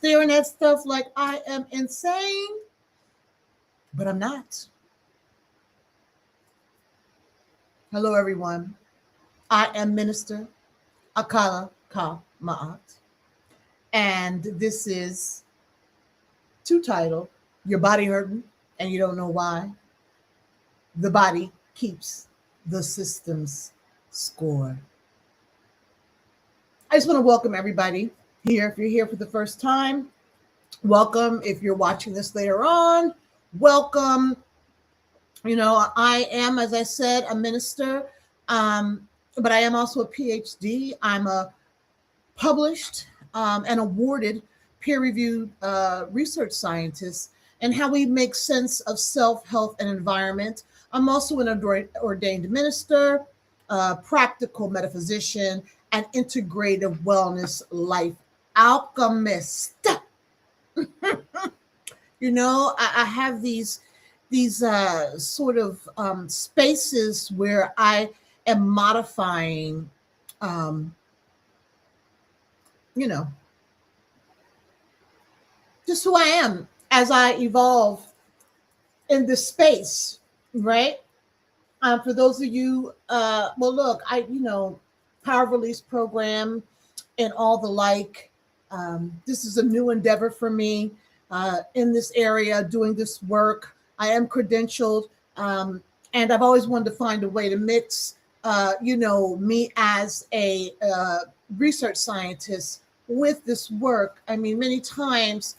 staring at stuff like I am insane, but I'm not. Hello, everyone. I am Minister Akala Ka Ma'at, and this is two title, Your Body Hurting and You Don't Know Why. The body keeps the systems score. I just want to welcome everybody here. If you're here for the first time, welcome. If you're watching this later on, welcome. You know, I am, as I said, a minister, but I am also a PhD. I'm a published and awarded peer-reviewed research scientist, and how we make sense of self, health, and environment. I'm also an ordained minister, practical metaphysician, and integrative wellness life alchemist. You know, I have these sort of spaces where I am modifying, you know, just who I am as I evolve in this space, right? For those of you, well, look, power release program and all the like. This is a new endeavor for me in this area, doing this work. I am credentialed, and I've always wanted to find a way to mix, me as a research scientist with this work. I mean, many times,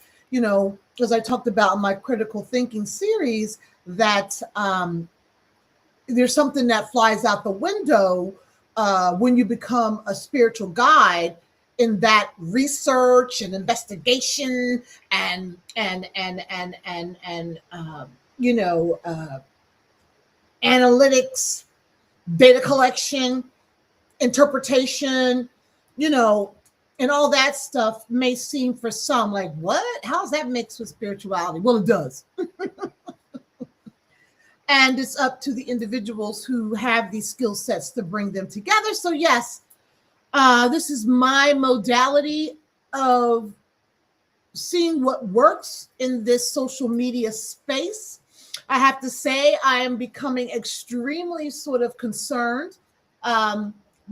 as I talked about in my critical thinking series, that there's something that flies out the window when you become a spiritual guide, in that research and investigation and analytics, data collection, interpretation, and all that stuff may seem for some like, what? How's that mixed with spirituality? Well, it does. And it's up to the individuals who have these skill sets to bring them together. So yes, this is my modality of seeing what works in this social media space. I have to say, I am becoming extremely sort of concerned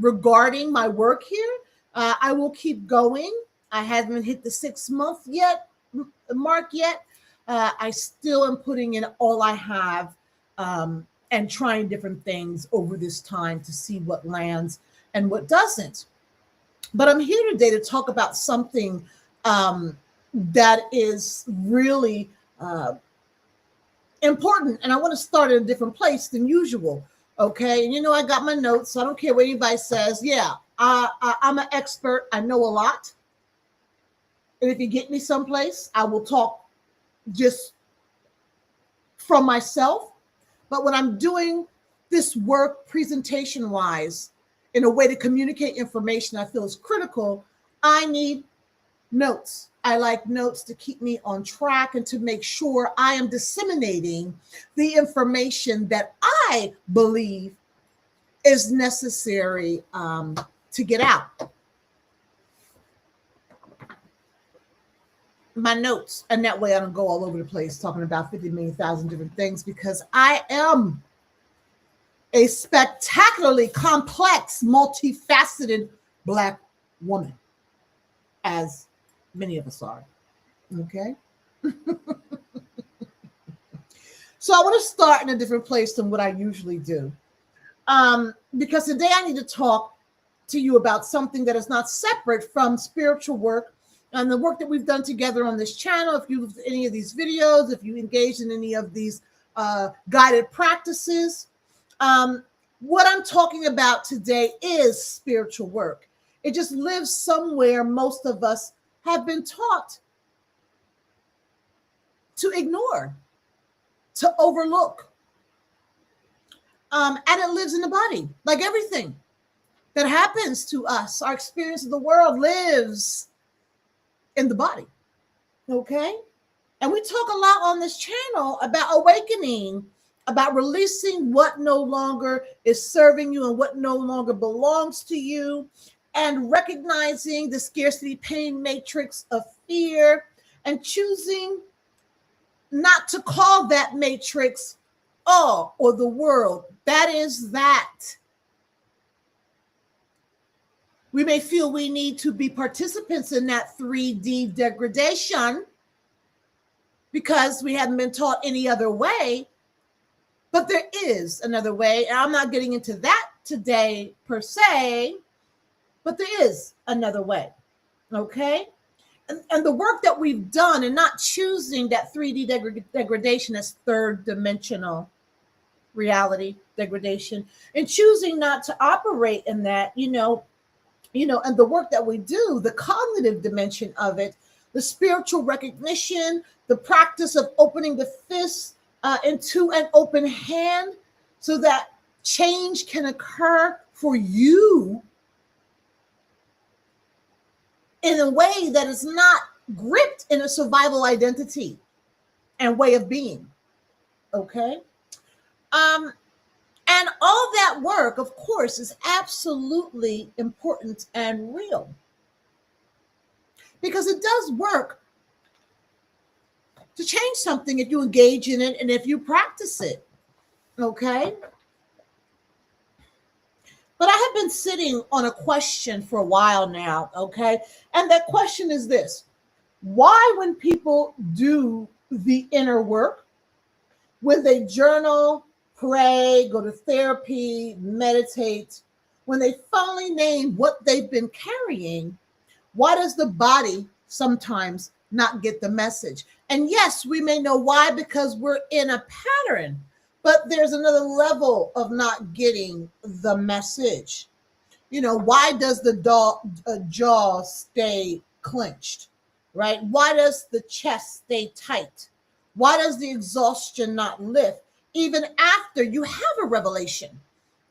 regarding my work here. I will keep going. I haven't hit the 6-month mark yet. I still am putting in all I have and trying different things over this time to see what lands and what doesn't. But I'm here today to talk about something that is really important. And I want to start in a different place than usual. Okay. And I got my notes, so I don't care what anybody says. Yeah, I'm an expert. I know a lot. And if you get me someplace, I will talk just from myself. But when I'm doing this work presentation wise, in a way to communicate information I feel is critical, I need notes. I like notes to keep me on track and to make sure I am disseminating the information that I believe is necessary to get out. My notes, and that way I don't go all over the place talking about 50 million thousand different things, because I am a spectacularly complex, multifaceted Black woman, as many of us are. Okay. So I want to start in a different place than what I usually do, because today I need to talk to you about something that is not separate from spiritual work and the work that we've done together on this channel. If you looked at any of these videos, if you engaged in any of these guided practices, what I'm talking about today is spiritual work. It just lives somewhere most of us have been taught to ignore, to overlook. And it lives in the body, like everything that happens to us. Our experience of the world lives in the body. Okay? And we talk a lot on this channel about awakening, about releasing what no longer is serving you and what no longer belongs to you, and recognizing the scarcity pain matrix of fear and choosing not to call that matrix all or the world. That is that. We may feel we need to be participants in that 3D degradation because we haven't been taught any other way. But there is another way, and I'm not getting into that today per se, but there is another way. Okay. And the work that we've done in not choosing that 3D degradation as third dimensional reality degradation and choosing not to operate in that, and the work that we do, the cognitive dimension of it, the spiritual recognition, the practice of opening the fist into an open hand so that change can occur for you in a way that is not gripped in a survival identity and way of being. Okay. And all that work, of course, is absolutely important and real because it does work to change something if you engage in it and if you practice it. Okay. But I have been sitting on a question for a while now. Okay. And that question is this: why, when people do the inner work, when they journal, pray, go to therapy, meditate, when they finally name what they've been carrying, why does the body sometimes not get the message? And yes, we may know why, because we're in a pattern, but there's another level of not getting the message. Why does the jaw stay clenched, right? Why does the chest stay tight? Why does the exhaustion not lift even after you have a revelation?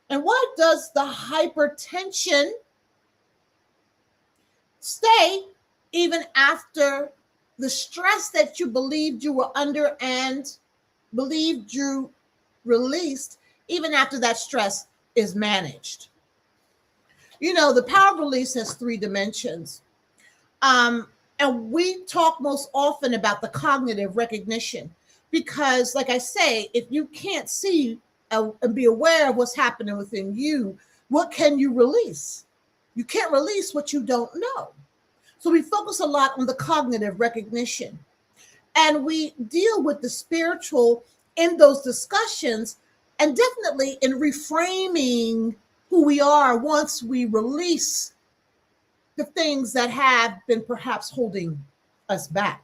And why does the hypertension stay even after the stress that you believed you were under and believed you released, even after that stress is managed? The power of release has three dimensions. And we talk most often about the cognitive recognition because, like I say, if you can't see and be aware of what's happening within you, what can you release? You can't release what you don't know. So we focus a lot on the cognitive recognition. And we deal with the spiritual in those discussions and definitely in reframing who we are once we release the things that have been perhaps holding us back.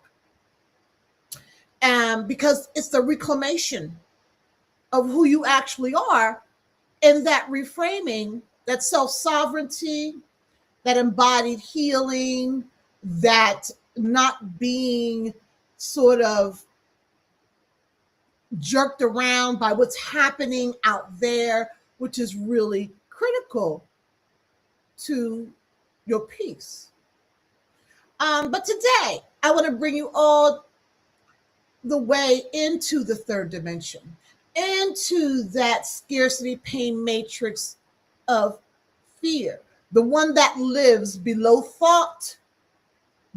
Because it's the reclamation of who you actually are in that reframing, that self-sovereignty, that embodied healing, that not being sort of jerked around by what's happening out there, which is really critical to your peace. But today, I want to bring you all the way into the third dimension, into that scarcity pain matrix of fear, the one that lives below thought,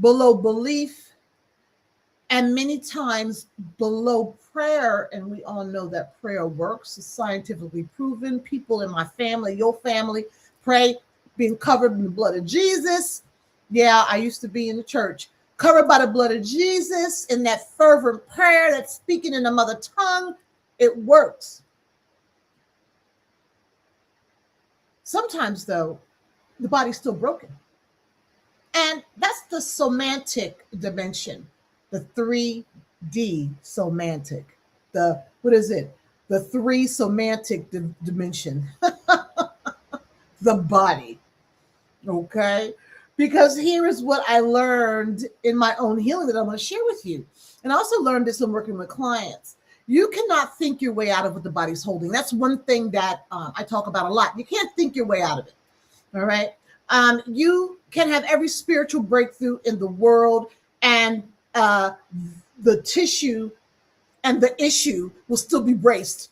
below belief, and many times below prayer. And we all know that prayer works. It's scientifically proven. People in my family, your family, pray being covered in the blood of Jesus. Yeah, I used to be in the church, covered by the blood of Jesus, in that fervent prayer, that speaking in a mother tongue. It works. Sometimes, though, the body's still broken. And that's the somatic dimension, the 3D somatic. What is it? The 3 somatic dimension, the body. Okay. Because here is what I learned in my own healing that I'm going to share with you. And I also learned this in working with clients. You cannot think your way out of what the body's holding. That's one thing that I talk about a lot. You can't think your way out of it. All right. You can have every spiritual breakthrough in the world, and the tissue and the issue will still be braced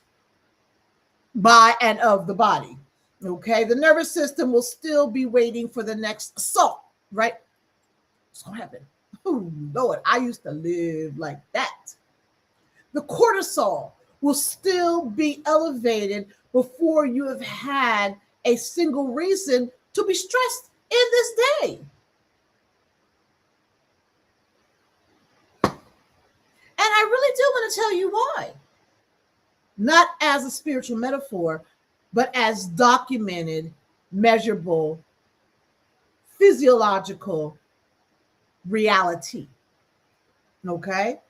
by and of the body. Okay. The nervous system will still be waiting for the next assault, right? What's going to happen? Oh, Lord, I used to live like that. The cortisol will still be elevated before you have had a single reason to be stressed in this day. And I really do want to tell you why. Not as a spiritual metaphor, but as documented, measurable, physiological reality. Okay?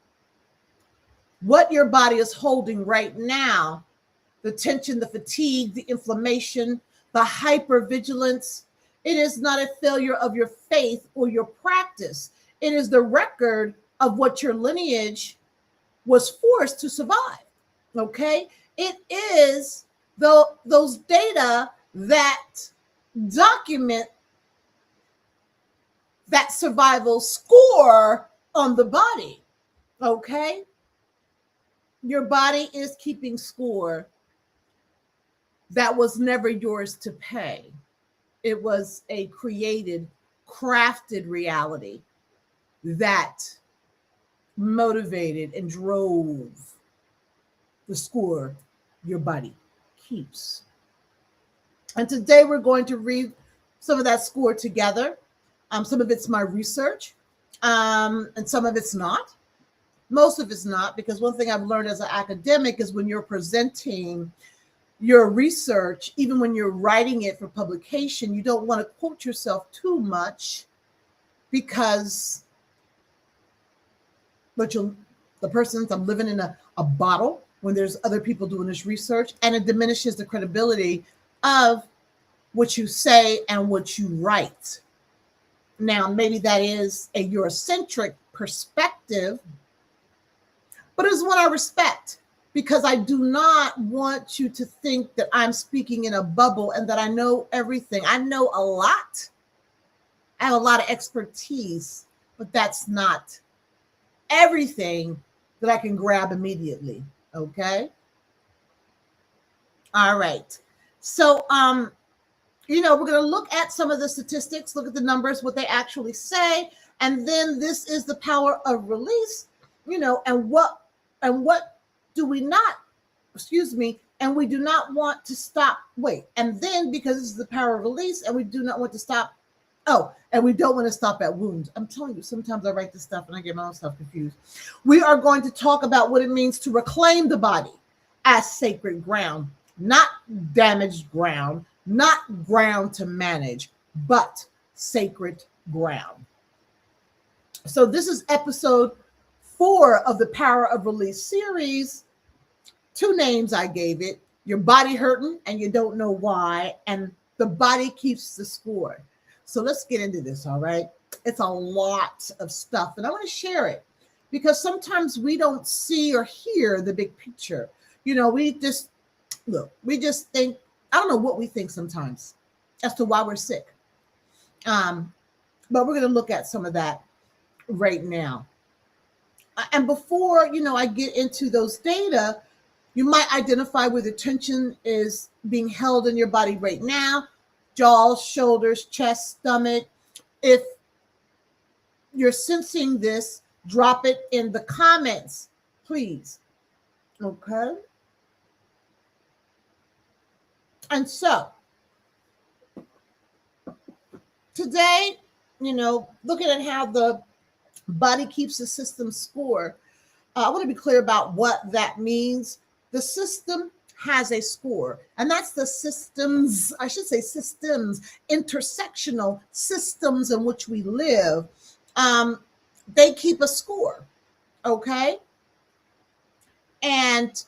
What your body is holding right now, the tension, the fatigue, the inflammation, the hypervigilance, it is not a failure of your faith or your practice. It is the record of what your lineage was forced to survive. Okay? It is those data that document that survival score on the body. Okay? Your body is keeping score that was never yours to pay. It was a created, crafted reality that motivated and drove the score your body keeps. And today we're going to read some of that score together. Some of it's my research, and some of it's not. Most of it's not, because one thing I've learned as an academic is when you're presenting your research, even when you're writing it for publication, you don't want to quote yourself too much, because the person's, I'm living in a bottle when there's other people doing this research, and it diminishes the credibility of what you say and what you write. Now, maybe that is a Eurocentric perspective, but it's what I respect, because I do not want you to think that I'm speaking in a bubble and that I know everything. I know a lot. I have a lot of expertise, but that's not everything that I can grab immediately. Okay. All right. So, we're going to look at some of the statistics, look at the numbers, what they actually say. And then this is the power of release, and what do we not, and we do not want to stop. Wait. And then, because this is the power of release, and we do not want to stop. Oh, and we don't want to stop at wounds. I'm telling you, sometimes I write this stuff and I get my own stuff confused. We are going to talk about what it means to reclaim the body as sacred ground, not damaged ground, not ground to manage, but sacred ground. So this is episode 4 of the Power of Release series. 2 names I gave it: your body hurting and you don't know why, and the body keeps the score. So let's get into this, all right? It's a lot of stuff, and I want to share it because sometimes we don't see or hear the big picture. We just think, I don't know what we think sometimes as to why we're sick. But we're going to look at some of that right now. And before, I get into those data, you might identify where the tension is being held in your body right now: jaws, shoulders, chest, stomach. If you're sensing this, drop it in the comments, please. Okay. And so today, looking at how the body keeps the system score, I want to be clear about what that means. The system has a score, and that's the systems, intersectional systems in which we live. They keep a score, okay? And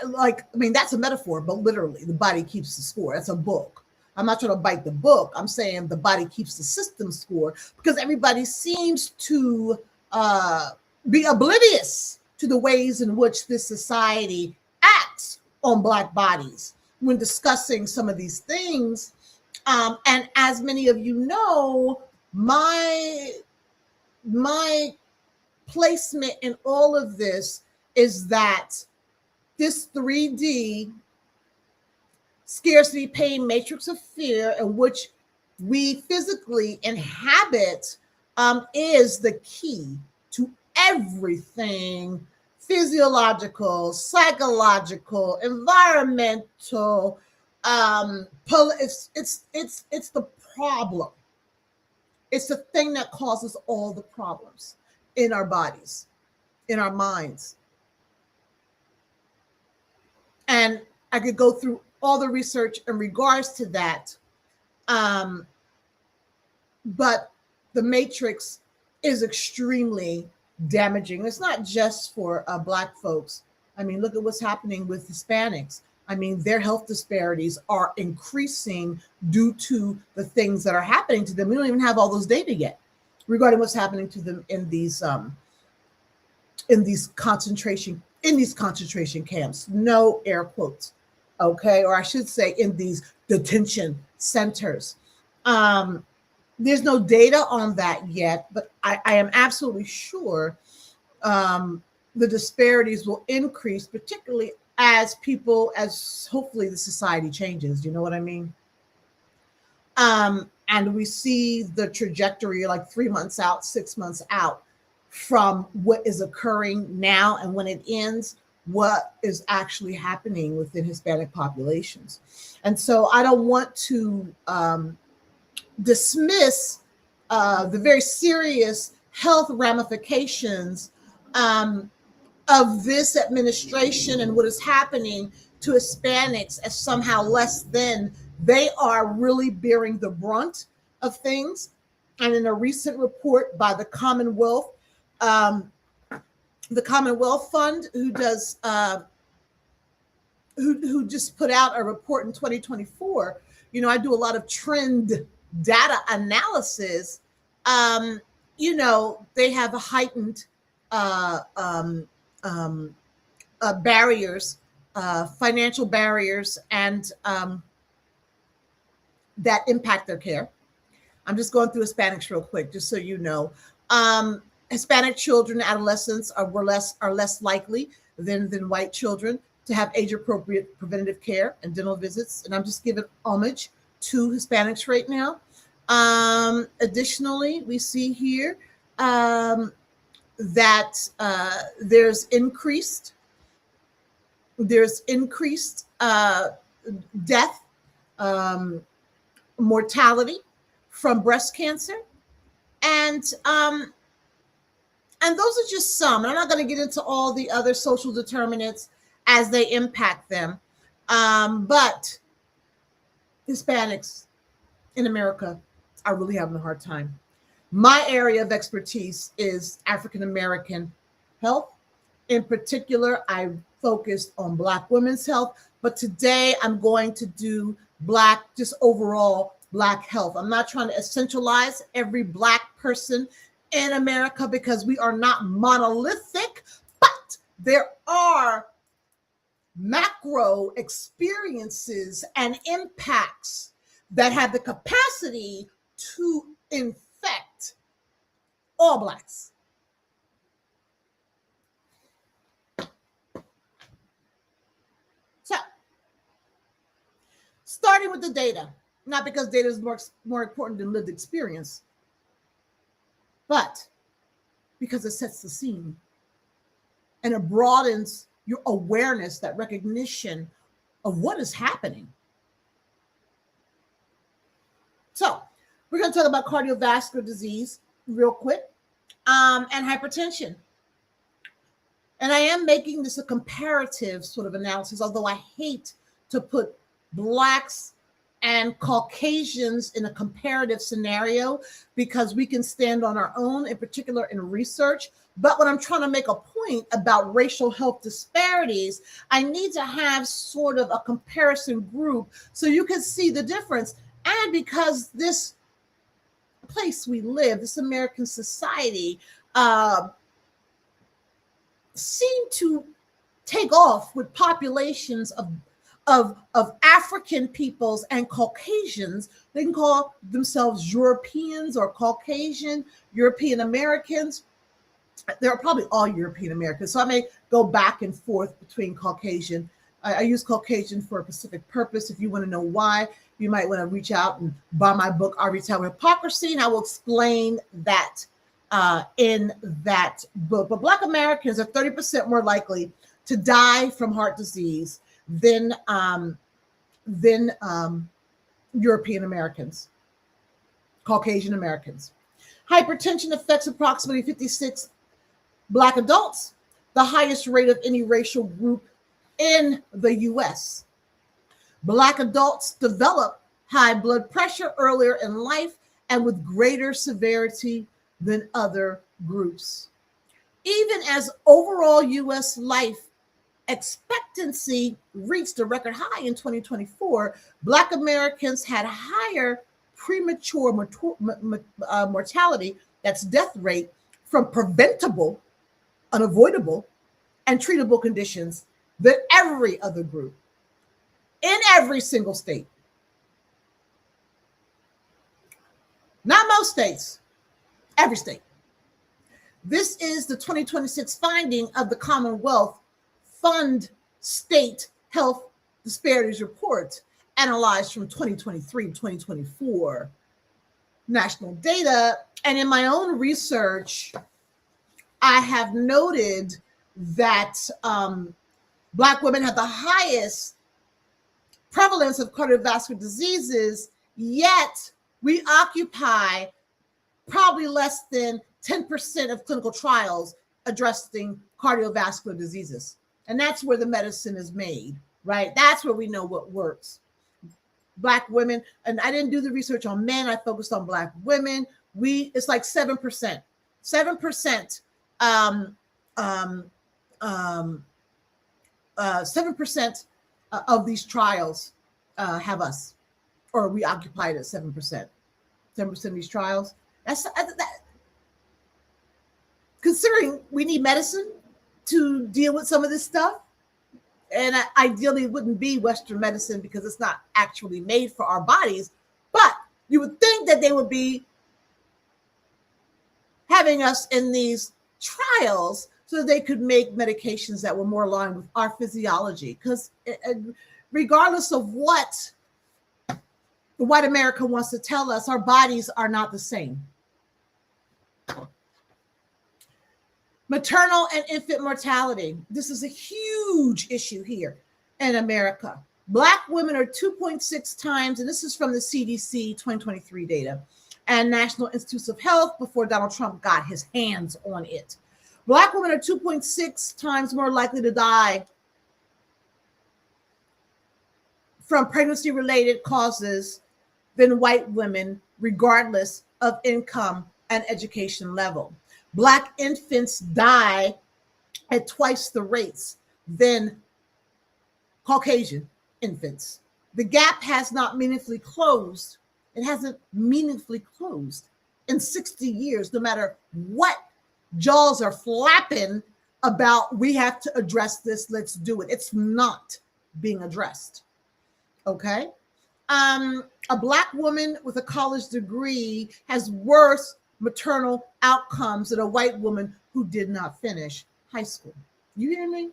that's a metaphor, but literally the body keeps the score. That's a book. I'm not trying to bite the book. I'm saying the body keeps the system score, because everybody seems to be oblivious to the ways in which this society acts on Black bodies when discussing some of these things. And as many of you know, my placement in all of this is that this 3D scarcity, pain, matrix of fear in which we physically inhabit is the key to everything physiological, psychological, environmental. It's the problem. It's the thing that causes all the problems in our bodies, in our minds. And I could go through all the research in regards to that. Um, but the matrix is extremely damaging. It's not just for Black folks. I mean, look at what's happening with Hispanics. I mean, their health disparities are increasing due to the things that are happening to them. We don't even have all those data yet regarding what's happening to them in these concentration camps. No air quotes, okay, or I should say, in these detention centers. There's no data on that yet, but I am absolutely sure the disparities will increase, particularly as hopefully the society changes. You know what I mean? And we see the trajectory like 3 months out, 6 months out from what is occurring now, and when it ends, what is actually happening within Hispanic populations. And so I don't want to dismiss the very serious health ramifications of this administration and what is happening to Hispanics as somehow less than. They are really bearing the brunt of things. And in a recent report by the Commonwealth Fund, who does who just put out a report in 2024. You know, I do a lot of trend data analysis. You know, they have a heightened barriers, financial barriers, and that impact their care. I'm just going through Hispanics real quick, just so you know. Hispanic children, adolescents are less likely than white children to have age-appropriate preventative care and dental visits. And I'm just giving homage to Hispanics right now. Additionally, we see here that there's increased death, mortality from breast cancer, and those are just some. And I'm not going to get into all the other social determinants as they impact them, but Hispanics in America are really having a hard time. My area of expertise is African American health. In particular, I focused on Black women's health, but today I'm going to do just overall Black health. I'm not trying to essentialize every Black person in America because we are not monolithic, but there are macro experiences and impacts that have the capacity to infect all Blacks. So, starting with the data, not because data is more important than lived experience, but because it sets the scene and it broadens your awareness, that recognition of what is happening. So we're going to talk about cardiovascular disease real quick, and hypertension. And I am making this a comparative sort of analysis, although I hate to put Blacks and Caucasians in a comparative scenario because we can stand on our own, in particular in research. But when I'm trying to make a point about racial health disparities, I need to have sort of a comparison group so you can see the difference. And because this place we live, this American society, seem to take off with populations of African peoples and Caucasians. They can call themselves Europeans or Caucasian, European Americans. They're probably all European Americans. So I may go back and forth between Caucasian. I use Caucasian for a specific purpose. If you want to know why, you might want to reach out and buy my book, Our Retail Hypocrisy, and I will explain that in that book. But Black Americans are 30% more likely to die from heart disease than European Americans, Caucasian Americans. Hypertension affects approximately 56 Black adults, the highest rate of any racial group in the U.S. Black adults develop high blood pressure earlier in life and with greater severity than other groups. Even as overall US life expectancy reached a record high in 2024, Black Americans had higher premature mortality, that's death rate, from preventable, unavoidable, and treatable conditions than every other group in every single state. Not most states, every state. This is the 2026 finding of the Commonwealth Fund State Health Disparities Report, analyzed from 2023 to 2024 national data. And in my own research, I have noted that Black women have the highest prevalence of cardiovascular diseases, yet we occupy probably less than 10% of clinical trials addressing cardiovascular diseases. And that's where the medicine is made, right? That's where we know what works. Black women, and I didn't do the research on men, I focused on Black women. It's like 7%. 7% 7% of these trials have us, or we occupy it at 7%. 7% of these trials. That, considering we need medicine to deal with some of this stuff, and ideally it wouldn't be Western medicine because it's not actually made for our bodies, but you would think that they would be having us in these trials so that they could make medications that were more aligned with our physiology. Because regardless of what the white America wants to tell us, our bodies are not the same. Maternal and infant mortality. This is a huge issue here in America. Black women are 2.6 times, and this is from the CDC 2023 data and National Institutes of Health before Donald Trump got his hands on it. Black women are 2.6 times more likely to die from pregnancy-related causes than white women, regardless of income and education level. Black infants die at twice the rates than Caucasian infants. The gap has not meaningfully closed. It hasn't meaningfully closed in 60 years, no matter what jaws are flapping about, we have to address this, let's do it. It's not being addressed, okay? A Black woman with a college degree has worse maternal outcomes than a white woman who did not finish high school. You hear me?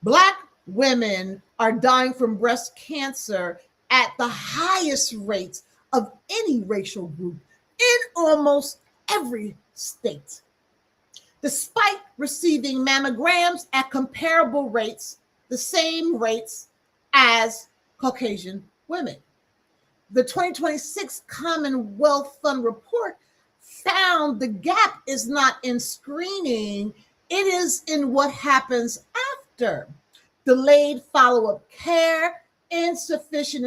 Black women are dying from breast cancer at the highest rates of any racial group in almost every state, despite receiving mammograms at comparable rates, the same rates as Caucasian women. The 2026 Commonwealth Fund report found the gap is not in screening, it is in what happens after. Delayed follow-up care, insufficient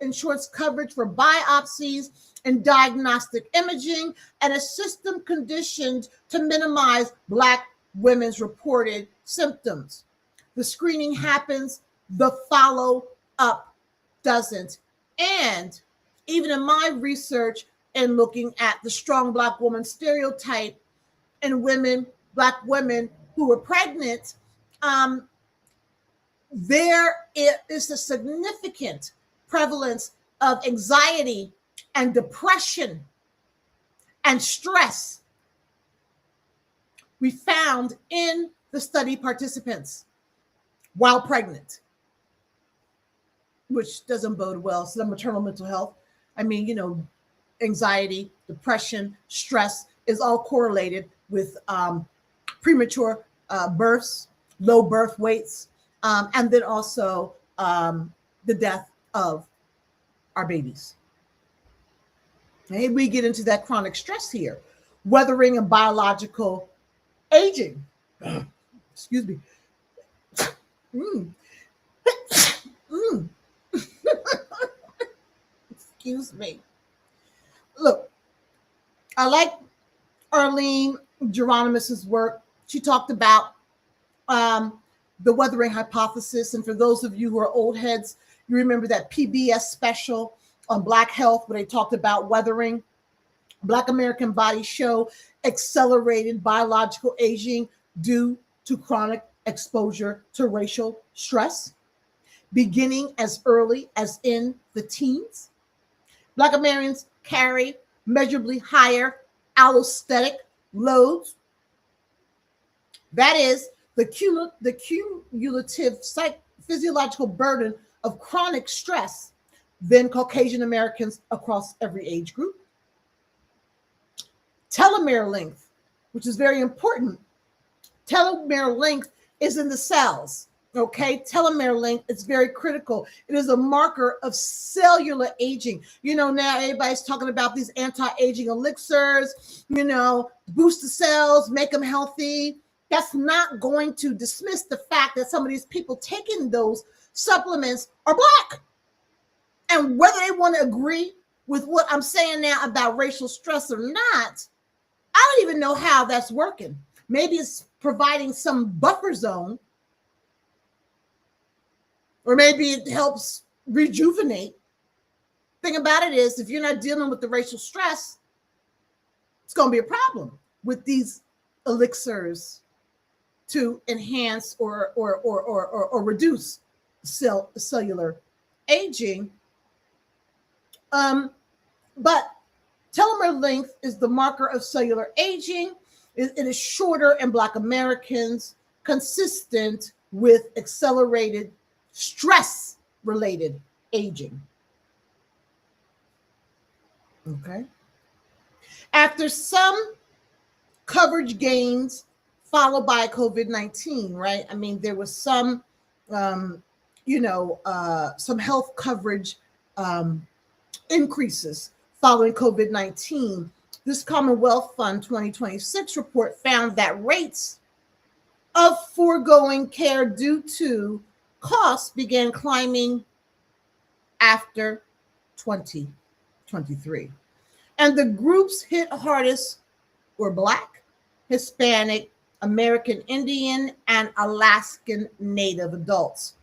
insurance coverage for biopsies and diagnostic imaging, and a system conditioned to minimize Black women's reported symptoms. The screening happens, the follow-up doesn't. And even in my research and looking at the strong Black woman stereotype in women, Black women who were pregnant, there is a significant prevalence of anxiety and depression and stress we found in the study participants while pregnant, which doesn't bode well. So the maternal mental health, I mean, you know, anxiety, depression, stress is all correlated with premature births, low birth weights, and then also the death of our babies. Okay, we get into that chronic stress here, weathering and biological aging. Excuse me. Mm, excuse me. Look, I like Arlene Geronimus's work. She talked about um, the weathering hypothesis. And for those of you who are old heads, you remember that PBS special on Black health where they talked about weathering. Black American bodies show accelerated biological aging due to chronic exposure to racial stress, beginning as early as in the teens. Black Americans carry measurably higher allostatic loads. That is the cumulative physiological burden of chronic stress than Caucasian Americans across every age group. Telomere length, which is very important. Telomere length is in the cells. Okay, telomere length is very critical. It is a marker of cellular aging. You know, now everybody's talking about these anti-aging elixirs, boost the cells, make them healthy. That's not going to dismiss the fact that some of these people taking those supplements are Black. And whether they want to agree with what I'm saying now about racial stress or not, I don't even know how that's working. Maybe it's providing some buffer zone, or maybe it helps rejuvenate. Thing about it is, if you're not dealing with the racial stress, it's going to be a problem with these elixirs to enhance or reduce cellular aging. But telomere length is the marker of cellular aging. It is shorter in Black Americans, consistent with accelerated stress-related aging. Okay. After some coverage gains followed by COVID-19, right? I mean, there was some, some health coverage increases following COVID-19. This Commonwealth Fund 2026 report found that rates of foregoing care due to costs began climbing after 2023. And the groups hit hardest were Black, Hispanic, American Indian, and Alaskan Native adults.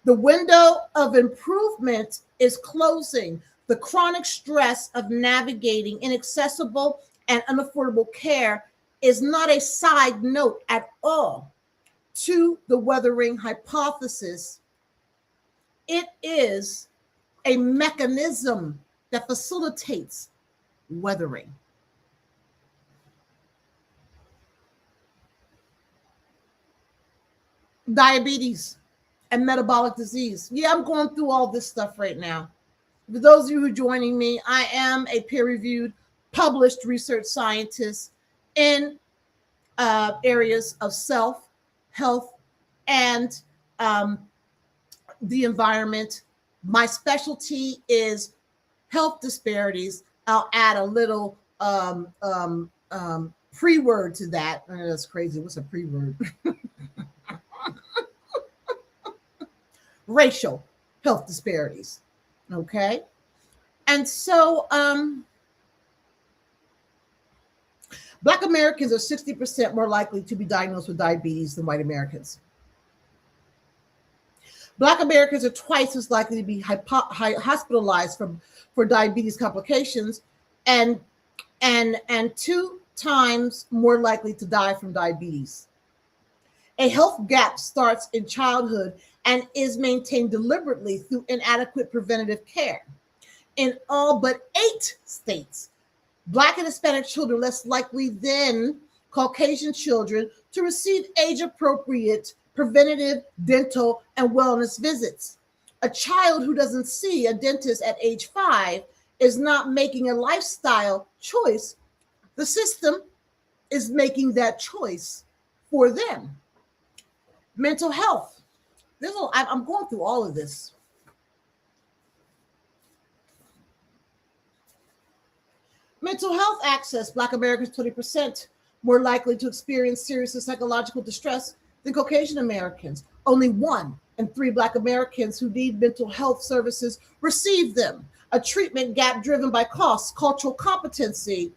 The window of improvement is closing. The chronic stress of navigating inaccessible and unaffordable care is not a side note at all to the weathering hypothesis. It is a mechanism that facilitates weathering. Diabetes and metabolic disease. Yeah, I'm going through all this stuff right now. For those of you who are joining me, I am a peer-reviewed, published research scientist in areas of self, health, and the environment. My specialty is health disparities. I'll add a little pre-word to that. That's crazy. What's a pre-word? Racial health disparities. Okay. And so Black Americans are 60% more likely to be diagnosed with diabetes than white Americans. Black Americans are twice as likely to be hospitalized for diabetes complications and 2 times more likely to die from diabetes. A health gap starts in childhood and is maintained deliberately through inadequate preventative care. In all but 8 states, Black and Hispanic children are less likely than Caucasian children to receive age-appropriate preventative dental and wellness visits. A child who doesn't see a dentist at age 5 is not making a lifestyle choice. The system is making that choice for them. Mental health. I'm going through all of this. Mental health access. Black Americans 20% more likely to experience serious psychological distress than Caucasian Americans. Only 1 and 3 Black Americans who need mental health services receive them. A treatment gap driven by cost, cultural competency,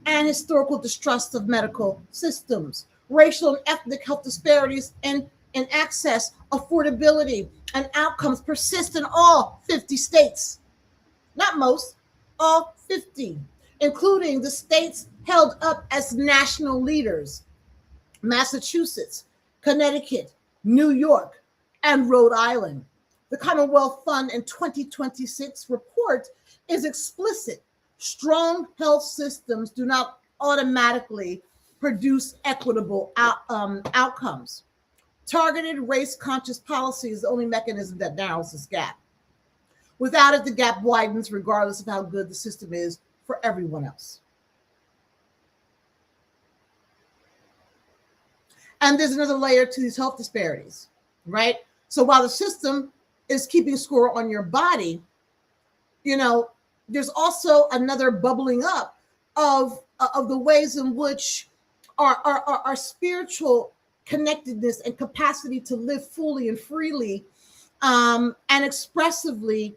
and historical distrust of medical systems. Racial and ethnic health disparities in access, affordability, and outcomes persist in all 50 states. Not most, all 50, including the states held up as national leaders: Massachusetts, Connecticut, New York, and Rhode Island. The Commonwealth Fund in 2026 report is explicit. Strong health systems do not automatically produce equitable outcomes. Targeted race conscious policy is the only mechanism that narrows this gap. Without it, the gap widens regardless of how good the system is for everyone else. And there's another layer to these health disparities, right? So while the system is keeping score on your body, there's also another bubbling up of the ways in which our spiritual connectedness and capacity to live fully and freely and expressively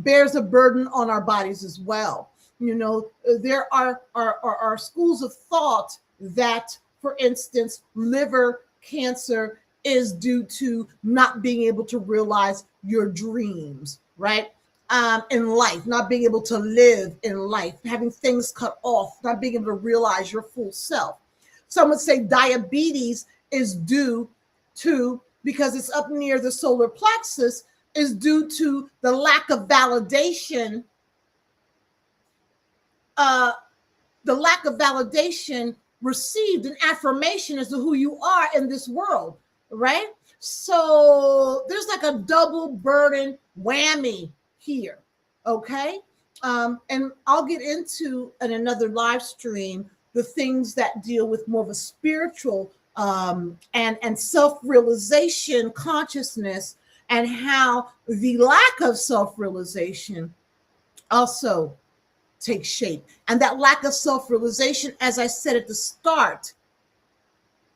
bears a burden on our bodies as well. There are schools of thought that, for instance, liver cancer is due to not being able to realize your dreams, right? In life, not being able to live in life, having things cut off, not being able to realize your full self. Some would say diabetes is due to, because it's up near the solar plexus, is due to the lack of validation, received, an affirmation as to who you are in this world, right? So there's like a double burden whammy here, okay? And I'll get into in another live stream the things that deal with more of a spiritual and self-realization consciousness, and how the lack of self-realization also takes shape. And that lack of self-realization, as I said at the start,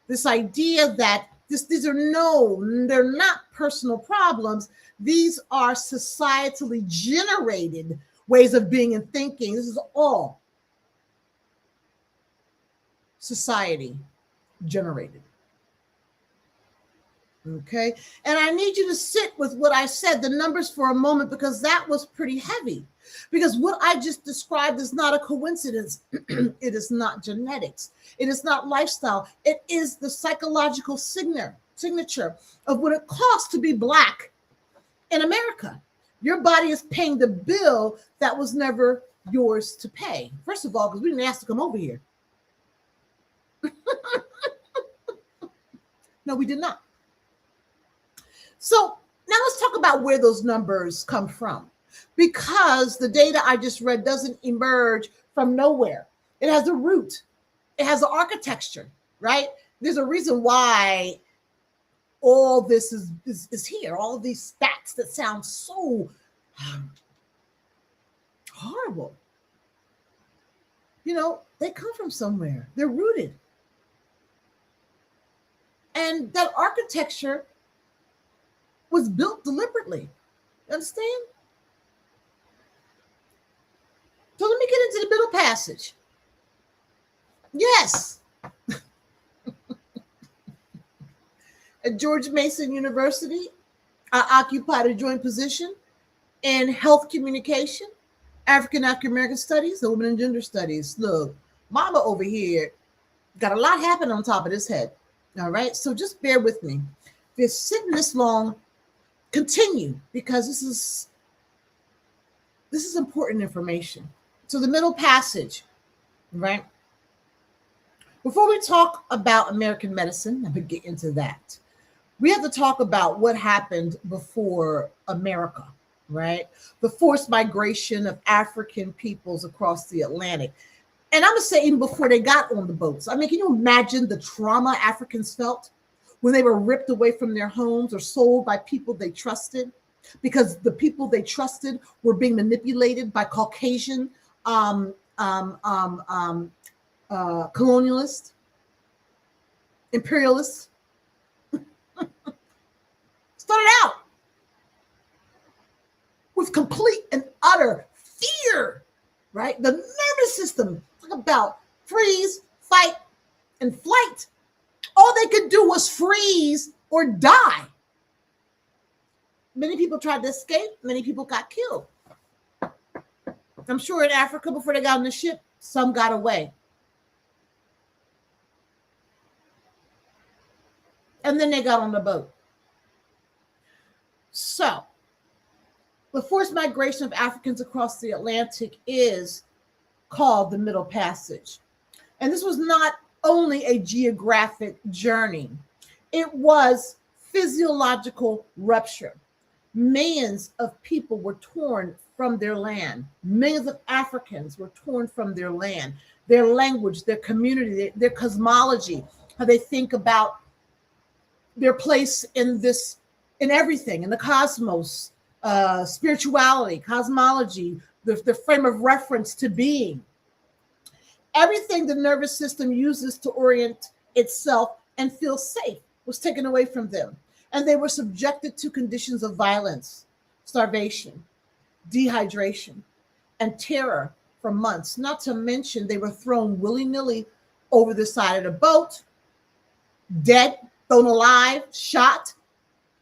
this idea that they're not personal problems. These are societally generated ways of being and thinking. This is all society generated. Okay. And I need you to sit with what I said, the numbers, for a moment, because that was pretty heavy. Because what I just described is not a coincidence. It is not genetics. It is not lifestyle. It is the psychological signature of what it costs to be Black in America. Your body is paying the bill that was never yours to pay. First of all, because we didn't ask to come over here. No, we did not. So now let's talk about where those numbers come from, because the data I just read doesn't emerge from nowhere. It has a root. It has an architecture, right? There's a reason why all this is here. All of these stats that sound so horrible, they come from somewhere. They're rooted. And that architecture was built deliberately. Understand? So let me get into the middle passage. Yes. At George Mason University, I occupied a joint position in health communication, African American studies, and women and gender studies. Look, mama over here got a lot happening on top of this head. All right. So just bear with me. If you're sitting this long, continue, because this is important information. So the middle passage, right? Before we talk about American medicine, I'm going to get into that. We have to talk about what happened before America, right? The forced migration of African peoples across the Atlantic. And I'm going to say even before they got on the boats. I mean, can you imagine the trauma Africans felt when they were ripped away from their homes or sold by people they trusted? Because the people they trusted were being manipulated by Caucasian colonialists, imperialists. It's started out with complete and utter fear, right? The nervous system, talk about freeze, fight, and flight. All they could do was freeze or die. Many people tried to escape. Many people got killed. I'm sure in Africa, before they got on the ship, some got away. And then they got on the boat. So, the forced migration of Africans across the Atlantic is called the Middle Passage. And this was not only a geographic journey, it was physiological rupture. Millions of people were torn from their land. Millions of Africans were torn from their land, their language, their community, their cosmology, how they think about their place in this, in everything, in the cosmos, spirituality, cosmology, the frame of reference to being. Everything the nervous system uses to orient itself and feel safe was taken away from them. And they were subjected to conditions of violence, starvation, dehydration, and terror for months. Not to mention, they were thrown willy-nilly over the side of the boat, dead, thrown alive, shot,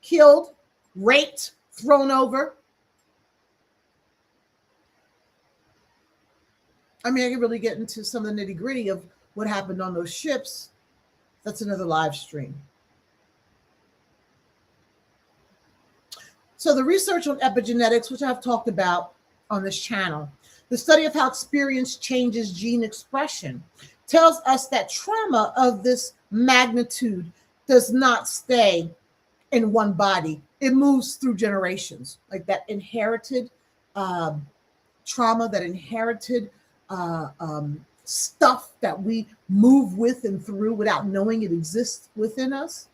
killed, raped, thrown over. I mean, I can really get into some of the nitty-gritty of what happened on those ships. That's another live stream. So the research on epigenetics, which I've talked about on this channel, the study of how experience changes gene expression, tells us that trauma of this magnitude does not stay in one body. It moves through generations, like that inherited trauma, that inherited stuff that we move with and through without knowing it exists within us.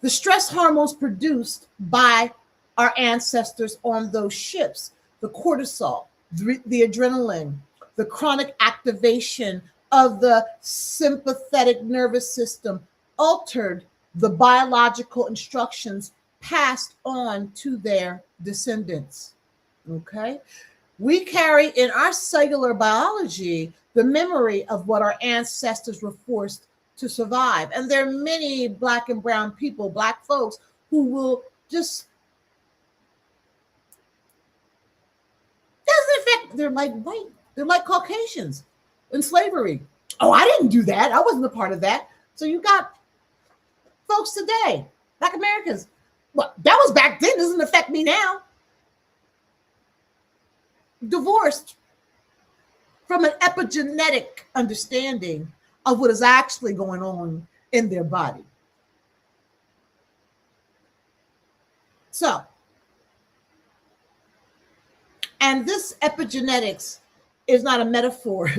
The stress hormones produced by our ancestors on those ships, the cortisol, the adrenaline, the chronic activation of the sympathetic nervous system altered the biological instructions passed on to their descendants. Okay? We carry in our cellular biology the memory of what our ancestors were forced to survive. And there are many Black and brown people, Black folks, who will just, doesn't affect, they're like white, they're like Caucasians in slavery. Oh, I didn't do that. I wasn't a part of that. So you got folks today, Black Americans. Well, that was back then, doesn't affect me now. Divorced from an epigenetic understanding of what is actually going on in their body. So, and this epigenetics is not a metaphor.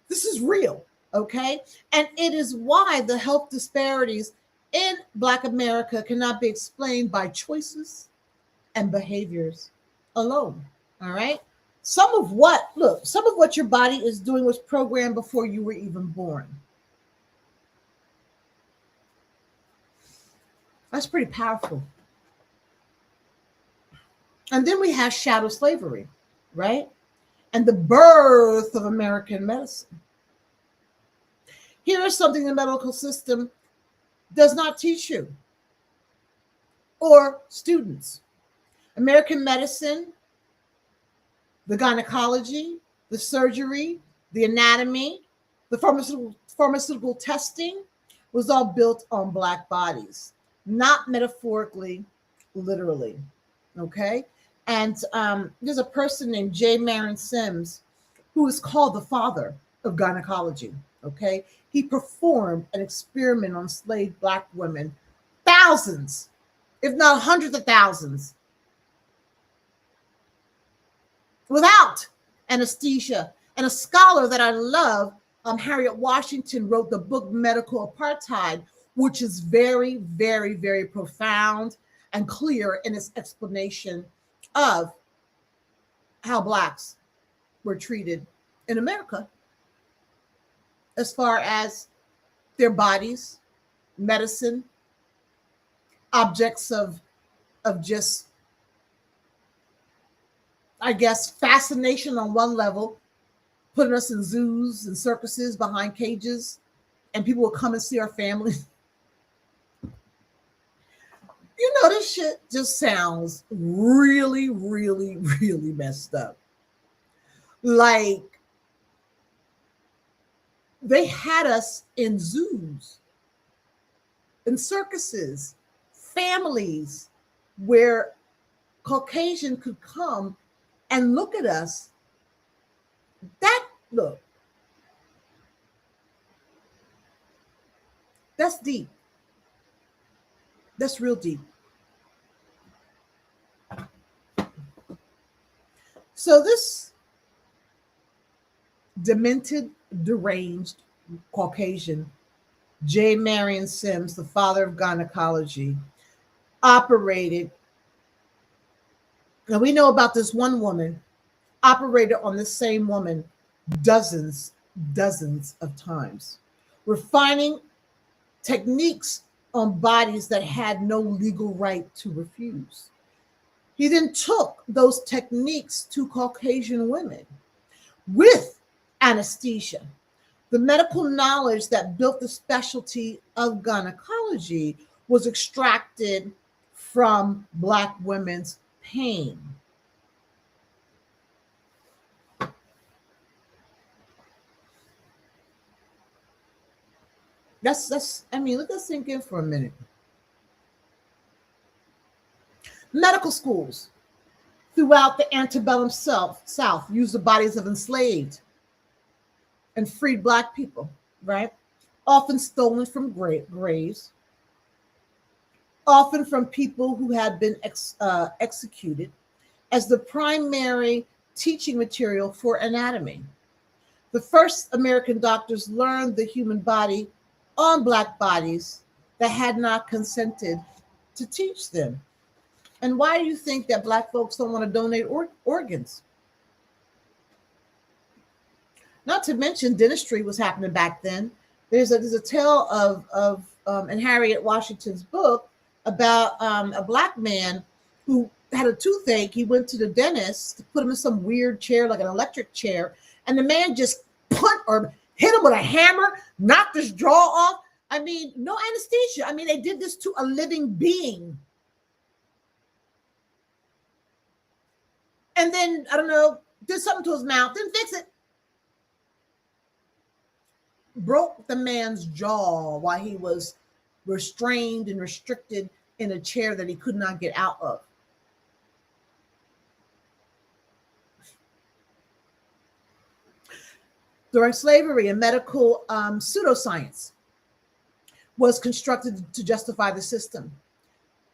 This is real, okay? And it is why the health disparities in Black America cannot be explained by choices and behaviors alone, all right? Some of what your body is doing was programmed before you were even born. That's pretty powerful. And then we have shadow slavery, right? And the birth of American medicine. Here is something the medical system does not teach you or students. American medicine, the gynecology, the surgery, the anatomy, the pharmaceutical testing was all built on Black bodies, not metaphorically, literally, okay? And there's a person named J. Marin Sims who is called the father of gynecology, okay? He performed an experiment on enslaved Black women, thousands, if not hundreds of thousands, without anesthesia. And a scholar that I love, Harriet Washington, wrote the book Medical Apartheid, which is very, very, very profound and clear in its explanation of how Blacks were treated in America as far as their bodies, medicine, objects of of just, I guess, fascination on one level, putting us in zoos and circuses behind cages, and people will come and see our families. This shit just sounds really, really, really messed up. Like, they had us in zoos, in circuses, families, where Caucasian could come and look at us. Look, that's deep. That's real deep. So this demented, deranged Caucasian, J. Marion Sims, the father of gynecology, operated, and we know about this one woman, operated on this same woman dozens of times, refining techniques on bodies that had no legal right to refuse. He then took those techniques to Caucasian women with anesthesia. The medical knowledge that built the specialty of gynecology was extracted from Black women's pain. Let that sink in for a minute. Medical schools throughout the antebellum South used the bodies of enslaved and freed Black people, right? Often stolen from graves, often from people who had been executed, as the primary teaching material for anatomy. The first American doctors learned the human body on Black bodies that had not consented to teach them. And why do you think that Black folks don't want to donate organs? Not to mention dentistry was happening back then. There's a tale of in Harriet Washington's book about a Black man who had a toothache. He went to the dentist to put him in some weird chair, like an electric chair, and the man just hit him with a hammer, knocked his jaw off. No anesthesia. They did this to a living being. And then, I don't know, did something to his mouth, didn't fix it. Broke the man's jaw while he was restrained and restricted in a chair that he could not get out of. During slavery, a medical pseudoscience was constructed to justify the system.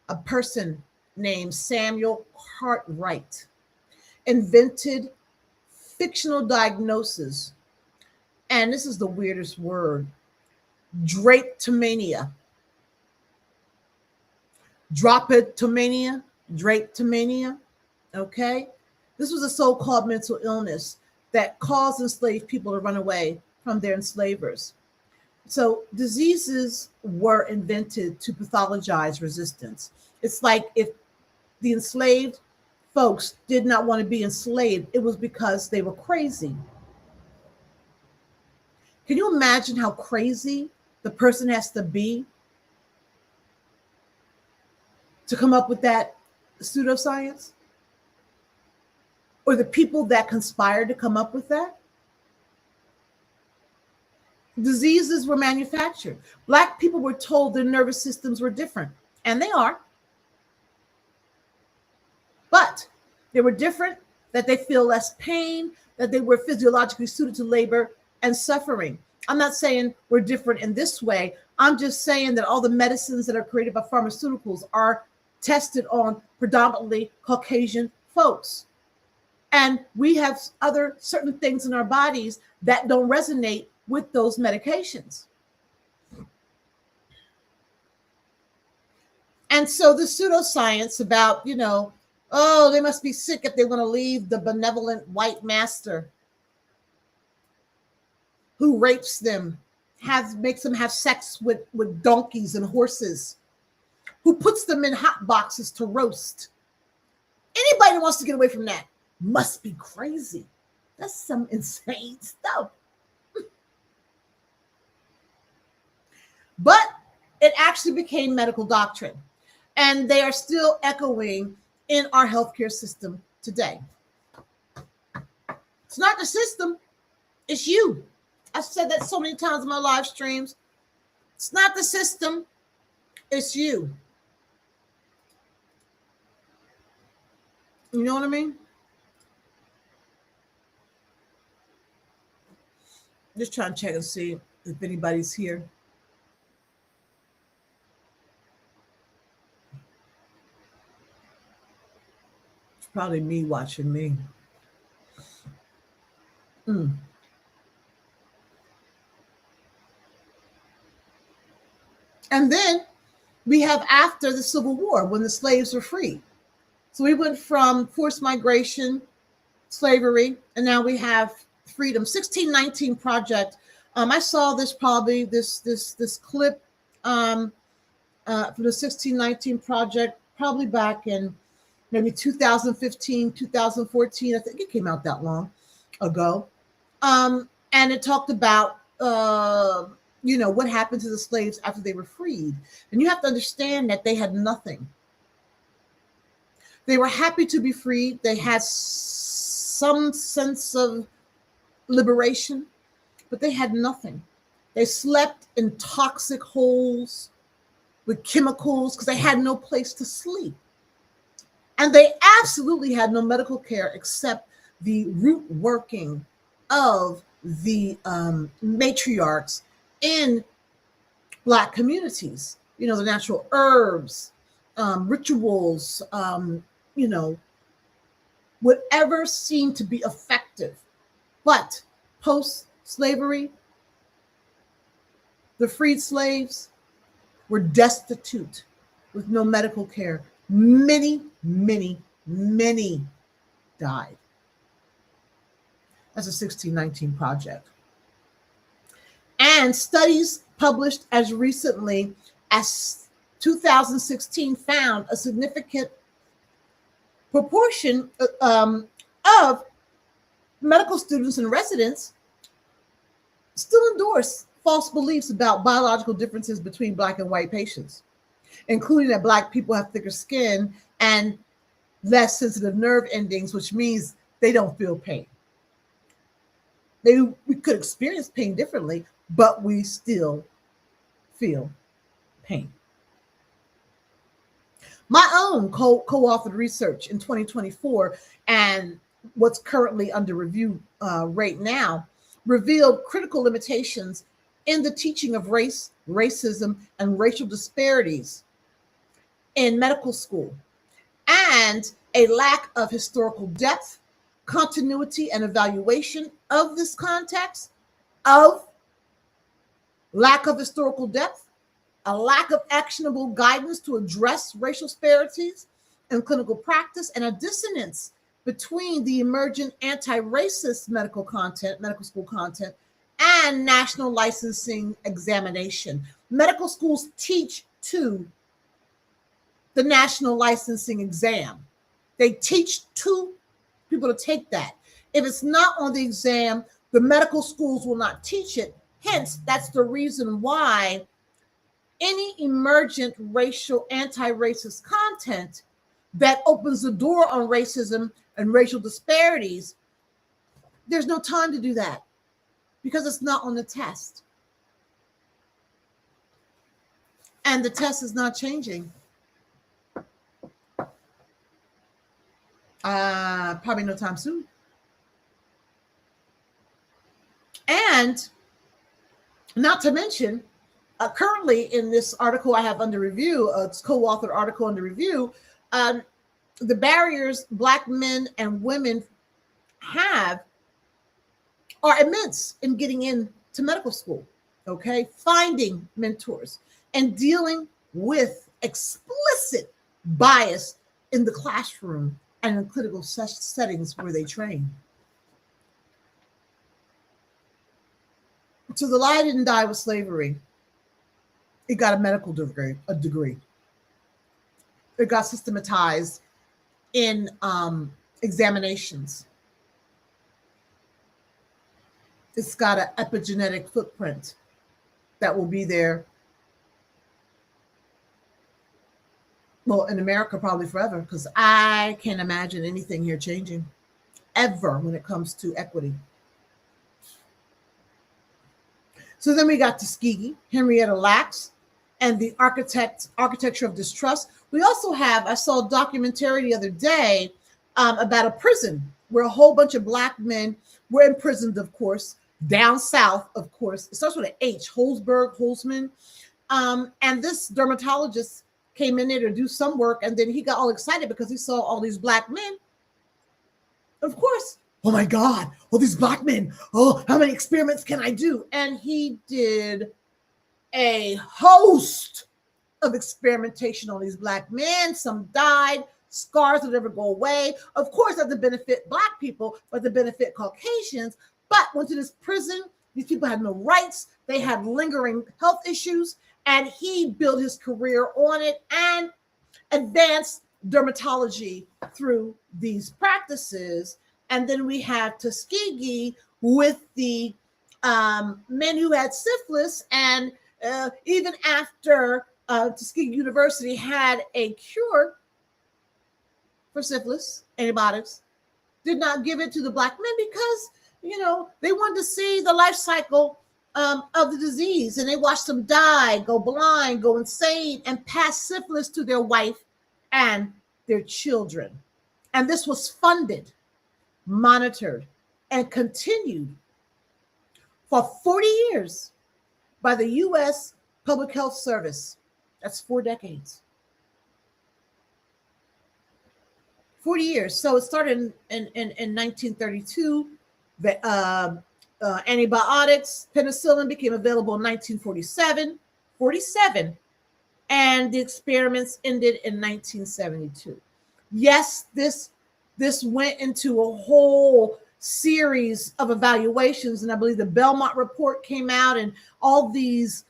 A person named Samuel Cartwright invented fictional diagnosis, and this is the weirdest word, drapetomania. Drapetomania, okay? This was a so-called mental illness that caused enslaved people to run away from their enslavers. So diseases were invented to pathologize resistance. It's like if the enslaved folks did not want to be enslaved, it was because they were crazy. Can you imagine how crazy the person has to be to come up with that pseudoscience? Or the people that conspired to come up with that? Diseases were manufactured. Black people were told their nervous systems were different, and they are. But they were different, that they feel less pain, that they were physiologically suited to labor and suffering. I'm not saying we're different in this way. I'm just saying that all the medicines that are created by pharmaceuticals are tested on predominantly Caucasian folks. And we have other certain things in our bodies that don't resonate with those medications. And so the pseudoscience about, oh, they must be sick if they want to leave the benevolent white master who rapes them, makes them have sex with donkeys and horses, who puts them in hot boxes to roast. Anybody that wants to get away from that must be crazy. That's some insane stuff. But it actually became medical doctrine, and they are still echoing in our healthcare system today. It's not the system, it's you. I've said that so many times in my live streams. It's not the system, it's you. You know what I mean? Just trying to check and see if anybody's here. It's probably me watching me. Mm. And then we have after the Civil War, when the slaves were freed. So we went from forced migration, slavery, and now we have freedom. 1619 Project. I saw this probably this clip from the 1619 Project probably back in maybe 2015, 2014. I think it came out that long ago. And it talked about what happened to the slaves after they were freed. And you have to understand that they had nothing. They were happy to be freed. They had some sense of liberation, but they had nothing. They slept in toxic holes with chemicals because they had no place to sleep. And they absolutely had no medical care except the root working of the matriarchs in Black communities. The natural herbs, rituals, whatever seemed to be effective. But post-slavery, the freed slaves were destitute with no medical care. Many, many, many died. That's a 1619 Project. And studies published as recently as 2016 found a significant proportion of medical students and residents still endorse false beliefs about biological differences between Black and white patients, including that Black people have thicker skin and less sensitive nerve endings, which means they don't feel pain. We could experience pain differently, but we still feel pain. My own co-authored research in 2024 and what's currently under review right now revealed critical limitations in the teaching of race, racism, and racial disparities in medical school, and a lack of historical depth, continuity, and evaluation of this context, of lack of historical depth, a lack of actionable guidance to address racial disparities in clinical practice, and a dissonance between the emergent anti-racist medical school content, and national licensing examination. Medical schools teach to the national licensing exam. They teach to people to take that. If it's not on the exam, the medical schools will not teach it. Hence, that's the reason why any emergent racial, anti-racist content that opens the door on racism and racial disparities, there's no time to do that because it's not on the test. And the test is not changing. Probably no time soon. And not to mention, currently in this article I have under review, it's co-authored article under review, the barriers Black men and women have are immense in getting into medical school, okay? Finding mentors and dealing with explicit bias in the classroom and in clinical settings where they train. So the lie didn't die with slavery. It got a medical degree. it got systematized in examinations. It's got an epigenetic footprint that will be there, well, in America probably forever, because I can't imagine anything here changing ever when it comes to equity. So then we got Tuskegee, Henrietta Lacks, and the architecture of distrust. We also have, I saw a documentary the other day about a prison where a whole bunch of Black men were imprisoned, of course, down south, of course. It starts with an H, Holzman. And this dermatologist came in there to do some work, and then he got all excited because he saw all these Black men. Of course, oh my God, all these Black men. Oh, how many experiments can I do? And he did a host of experimentation on these Black men. Some died, scars will never go away. Of course, not to benefit Black people, but to benefit Caucasians. But went to this prison. These people had no rights. They had lingering health issues. And he built his career on it and advanced dermatology through these practices. And then we have Tuskegee with the men who had syphilis. And even after Tuskegee University had a cure for syphilis, antibiotics, did not give it to the Black men because, you know, they wanted to see the life cycle of the disease, and they watched them die, go blind, go insane, and pass syphilis to their wife and their children. And this was funded, monitored, and continued for 40 years by the U.S. Public Health Service. That's 4 decades. 40 years. So it started in 1932. The antibiotics, penicillin became available in 1947, and the experiments ended in 1972. Yes, this went into a whole series of evaluations, and I believe the Belmont report came out, and all these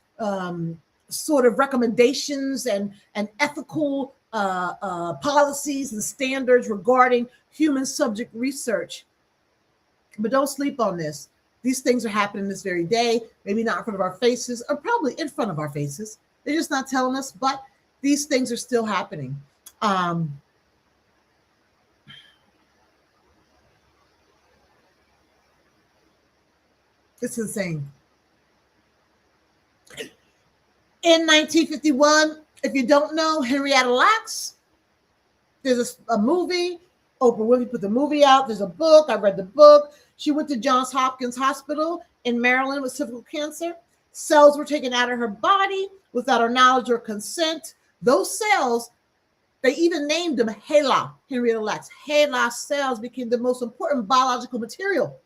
sort of recommendations and ethical policies and standards regarding human subject research. But don't sleep on this. These things are happening this very day, maybe not in front of our faces, or probably in front of our faces. They're just not telling us, but these things are still happening. It's insane. In 1951, if you don't know, Henrietta Lacks, there's a movie. Oprah Winfrey put the movie out. There's a book. I read the book. She went to Johns Hopkins Hospital in Maryland with cervical cancer. Cells were taken out of her body without her knowledge or consent. Those cells, they even named them HeLa, Henrietta Lacks. HeLa cells became the most important biological material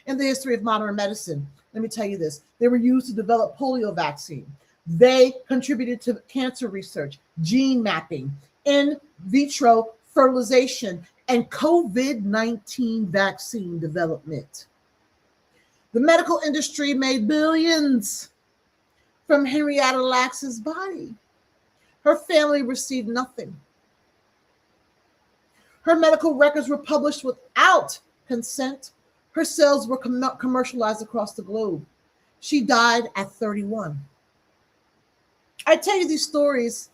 in the history of modern medicine. Let me tell you this. They were used to develop polio vaccine. They contributed to cancer research, gene mapping, in vitro fertilization, and COVID-19 vaccine development. The medical industry made billions from Henrietta Lacks' body. Her family received nothing. Her medical records were published without consent. Her cells were commercialized across the globe. She died at 31. I tell you these stories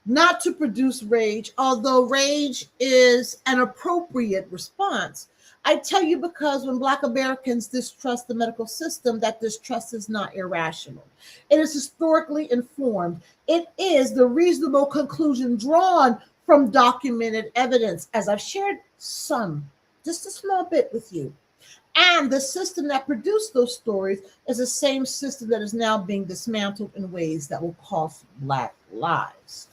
not to produce rage, although rage is an appropriate response. I tell you because when Black Americans distrust the medical system, that distrust is not irrational. It is historically informed. It is the reasonable conclusion drawn from documented evidence, as I've shared some, just a small bit with you. And the system that produced those stories is the same system that is now being dismantled in ways that will cost Black lives.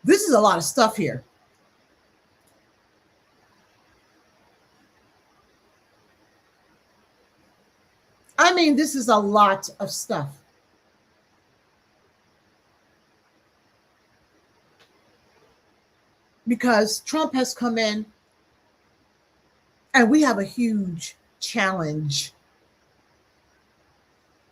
This is a lot of stuff here. I mean, this is a lot of stuff. Because Trump has come in and we have a huge challenge.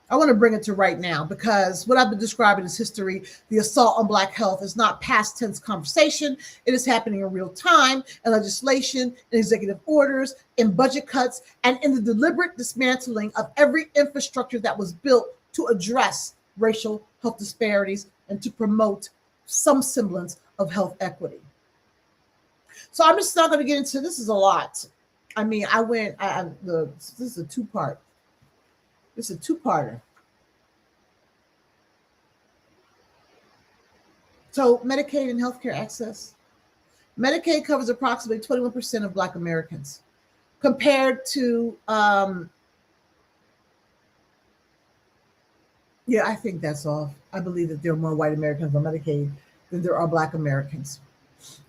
I want to bring it to right now because what I've been describing is history. The assault on Black health is not past tense conversation. It is happening in real time in legislation, in executive orders, in budget cuts, and in the deliberate dismantling of every infrastructure that was built to address racial health disparities and to promote some semblance of health equity. So I'm just not going to get into this. Is a lot. I mean, this is a two-part. This is a two-parter. So Medicaid and healthcare access. Medicaid covers approximately 21% of Black Americans, compared to, yeah, I think that's off. I believe that there are more white Americans on Medicaid than there are Black Americans.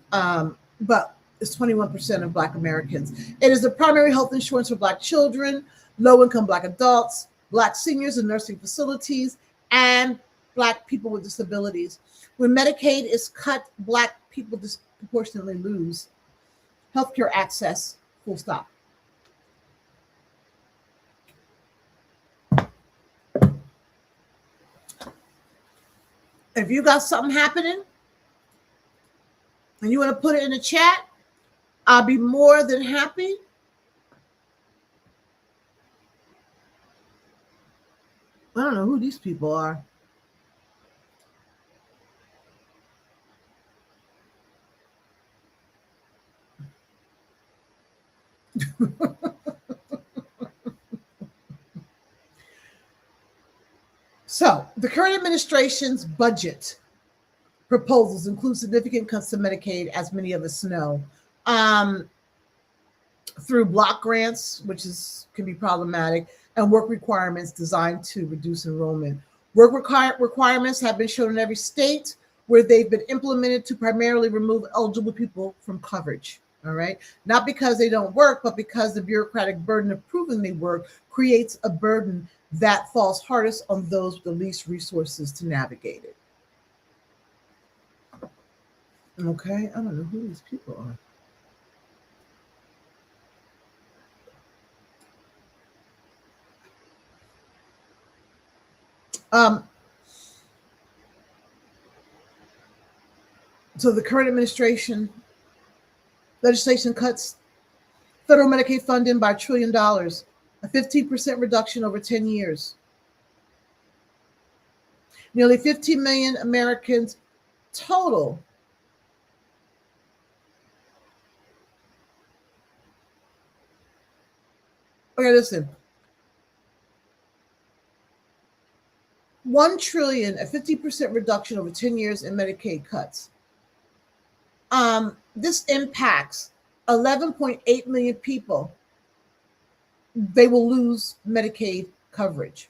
But it's 21% of Black Americans. It is the primary health insurance for Black children, low-income Black adults, Black seniors in nursing facilities, and Black people with disabilities. When Medicaid is cut, Black people disproportionately lose healthcare access, full stop. If you got something happening and you want to put it in the chat, I'll be more than happy. I don't know who these people are. So, the current administration's budget proposals include significant cuts to Medicaid, as many of us know, through block grants, which can be problematic, and work requirements designed to reduce enrollment. Work requirements have been shown in every state where they've been implemented to primarily remove eligible people from coverage. All right. Not because they don't work, but because the bureaucratic burden of proving they work creates a burden that falls hardest on those with the least resources to navigate it. Okay. I don't know who these people are. So the current administration legislation cuts federal Medicaid funding by $1 trillion, a 15% reduction over 10 years. Nearly 15 million Americans total okay, listen. 1 trillion, a 50% reduction over 10 years in Medicaid cuts. This impacts 11.8 million people. They will lose Medicaid coverage.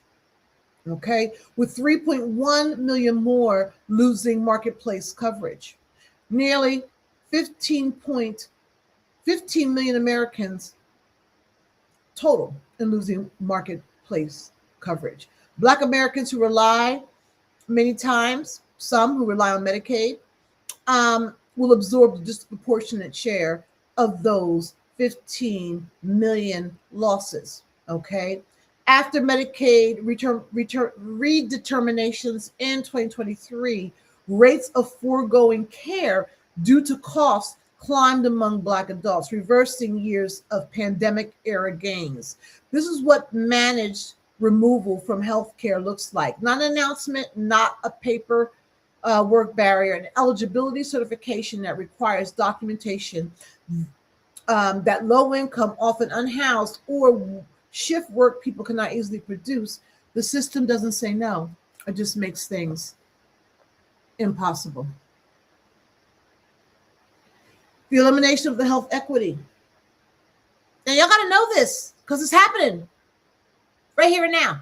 Okay, with 3.1 million more losing marketplace coverage. Nearly 15 million Americans total in losing marketplace coverage. Black Americans who rely many times, some who rely on Medicaid, will absorb the disproportionate share of those 15 million losses. Okay. After Medicaid redeterminations in 2023, rates of foregoing care due to costs climbed among Black adults, reversing years of pandemic era gains. This is what managed removal from healthcare looks like. Not an announcement, not a paper work barrier, an eligibility certification that requires documentation that low income, often unhoused, or shift work people cannot easily produce. The system doesn't say no. It just makes things impossible. The elimination of the health equity. And y'all got to know this because it's happening right here and now.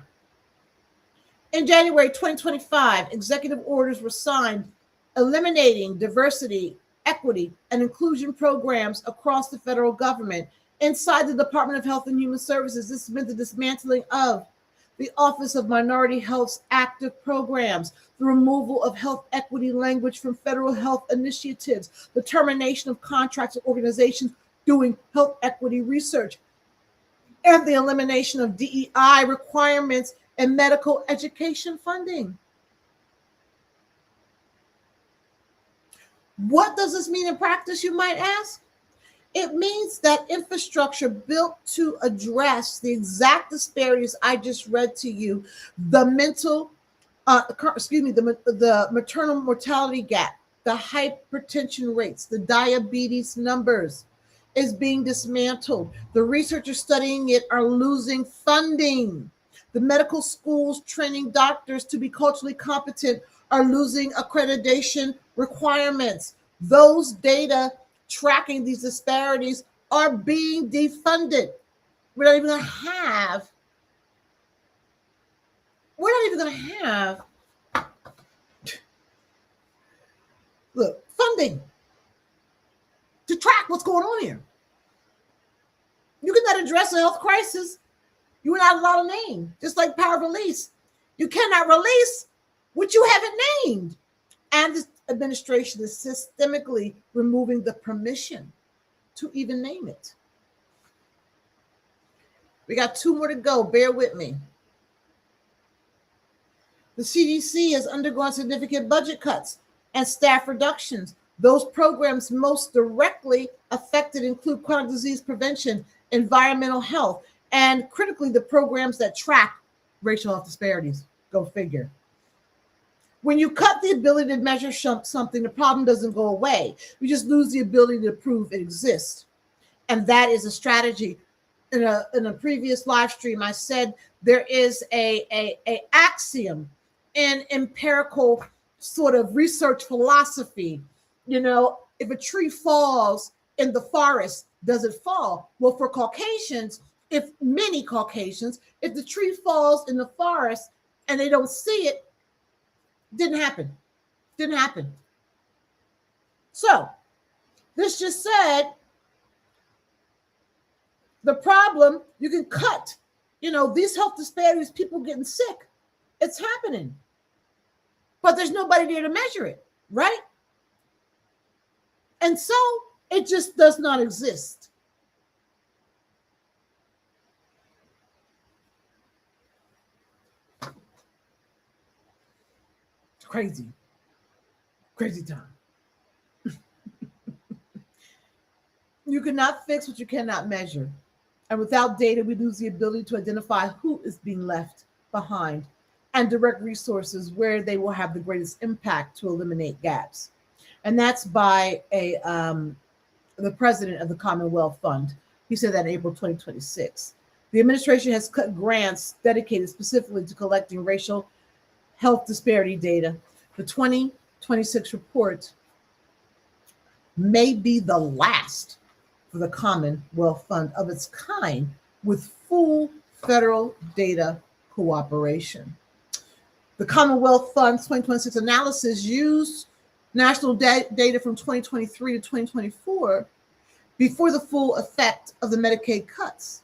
In January 2025, executive orders were signed eliminating diversity, equity, and inclusion programs across the federal government. Inside the Department of Health and Human Services, this meant the dismantling of the Office of Minority Health's active programs, the removal of health equity language from federal health initiatives, the termination of contracts with organizations doing health equity research, and the elimination of DEI requirements in medical education funding. What does this mean in practice, you might ask? It means that infrastructure built to address the exact disparities I just read to you, the the maternal mortality gap, the hypertension rates, the diabetes numbers, is being dismantled. The researchers studying it are losing funding. The medical schools training doctors to be culturally competent are losing accreditation requirements. Those data tracking these disparities are being defunded. We're not even going to have look, funding to track what's going on here. You cannot address a health crisis. You are not allowed to name, just like power of release. You cannot release what you haven't named. And this administration is systemically removing the permission to even name it. We got 2 more to go. Bear with me. The CDC has undergone significant budget cuts and staff reductions. Those programs most directly affected include chronic disease prevention, environmental health, and critically, the programs that track racial health disparities. Go figure. When you cut the ability to measure something, the problem doesn't go away. You just lose the ability to prove it exists. And that is a strategy. In a previous live stream, I said there is a axiom in empirical sort of research philosophy. You know, if a tree falls in the forest, does it fall? Well, for Caucasians, if the tree falls in the forest and they don't see it, didn't happen. So this just said the problem, you can cut, these health disparities, people getting sick. It's happening. But there's nobody there to measure it, right? And so it just does not exist. It's crazy time. You cannot fix what you cannot measure. And without data, we lose the ability to identify who is being left behind and direct resources where they will have the greatest impact to eliminate gaps. And that's by the president of the Commonwealth Fund. He said that in April 2026. The administration has cut grants dedicated specifically to collecting racial health disparity data. The 2026 report may be the last for the Commonwealth Fund of its kind with full federal data cooperation. The Commonwealth Fund's 2026 analysis used national data from 2023 to 2024 before the full effect of the Medicaid cuts.